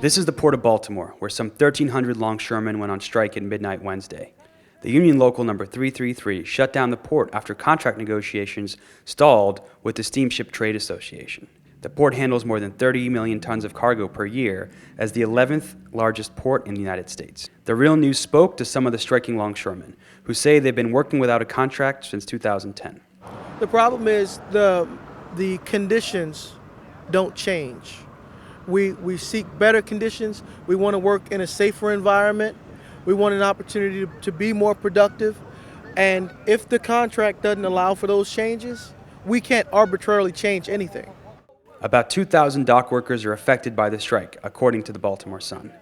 This is the Port of Baltimore, where some 1,300 longshoremen went on strike at midnight Wednesday. The union local number 333 shut down the port after contract negotiations stalled with the Steamship Trade Association. The port handles more than 30 million tons of cargo per year as the 11th largest port in the United States. The Real News spoke to some of the striking longshoremen, who say they've been working without a contract since 2010. The problem is the conditions don't change. We seek better conditions. We want to work in a safer environment. We want an opportunity to be more productive. And if the contract doesn't allow for those changes, we can't arbitrarily change anything. About 2,000 dock workers are affected by the strike, according to the Baltimore Sun.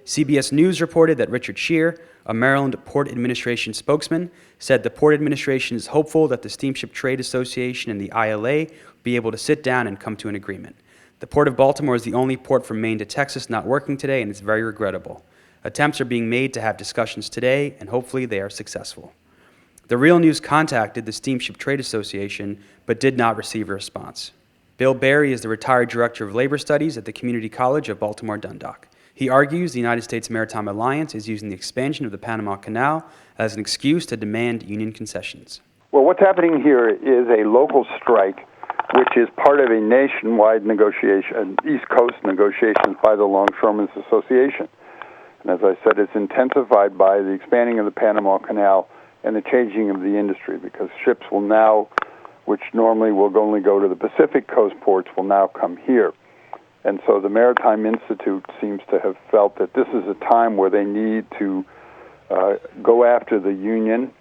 CBS News reported that Richard Scheer, a Maryland Port Administration spokesman, said the Port Administration is hopeful that the Steamship Trade Association and the ILA will be able to sit down and come to an agreement. The Port of Baltimore is the only port from Maine to Texas not working today, and it's very regrettable. Attempts are being made to have discussions today, and hopefully they are successful. The Real News contacted the Steamship Trade Association, but did not receive a response. Bill Berry is the retired Director of Labor Studies at the Community College of Baltimore-Dundalk. He argues the United States Maritime Alliance is using the expansion of the Panama Canal as an excuse to demand union concessions. Well, what's happening here is a local strike, which is part of a nationwide negotiation, East Coast negotiations by the Longshoremen's Association. And as I said, it's intensified by the expanding of the Panama Canal and the changing of the industry, because ships will now, which normally will only go to the Pacific Coast ports, will now come here. And so the Maritime Institute seems to have felt that this is a time where they need to go after the union,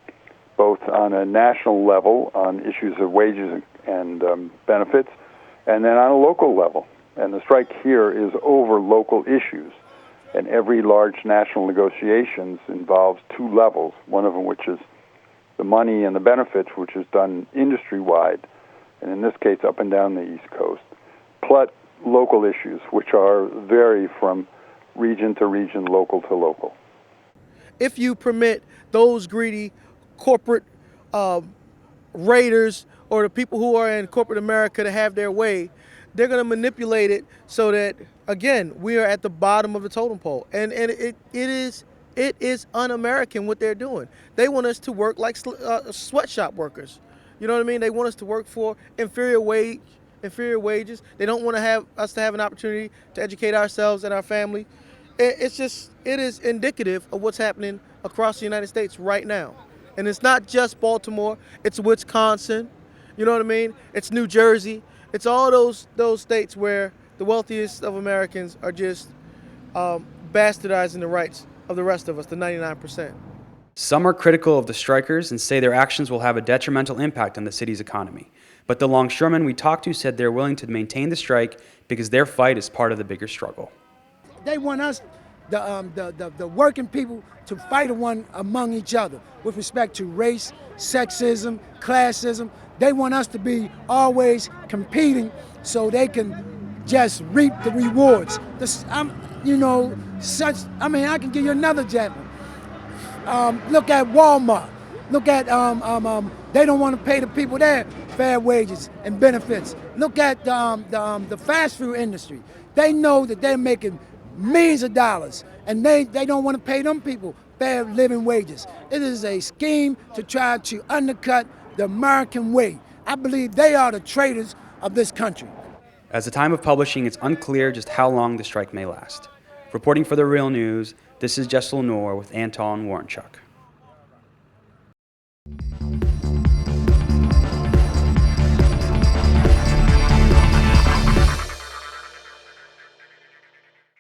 both on a national level on issues of wages and benefits, and then on a local level. And the strike here is over local issues. And every large national negotiations involves two levels, one of them which is the money and the benefits, which is done industry-wide, and in this case up and down the East Coast, plus local issues, which vary from region to region, local to local. If you permit those greedy corporate raiders or the people who are in corporate America to have their way, they're going to manipulate it so that, again, we are at the bottom of the totem pole. And it is un-American what they're doing. They want us to work like sweatshop workers. You know what I mean? They want us to work for inferior wages. They don't want to have us to have an opportunity to educate ourselves and our family. It is indicative of what's happening across the United States right now. And it's not just Baltimore. It's Wisconsin. You know what I mean? It's New Jersey. It's all those states where the wealthiest of Americans are just bastardizing the rights of the rest of us, the 99%. Some are critical of the strikers and say their actions will have a detrimental impact on the city's economy. But the longshoremen we talked to said they're willing to maintain the strike because their fight is part of the bigger struggle. They want us, the working people, to fight one among each other with respect to race, sexism, classism. They want us to be always competing so they can just reap the rewards. I can give you another example. Look at Walmart. Look at, they don't want to pay the people there fair wages and benefits. Look at the fast food industry. They know that they're making millions of dollars, and they don't want to pay them people fair living wages. It is a scheme to try to undercut the American way. I believe they are the traitors of this country. At the time of publishing, it's unclear just how long the strike may last. Reporting for The Real News, this is Jessel Noor with Anton Warrenchuk.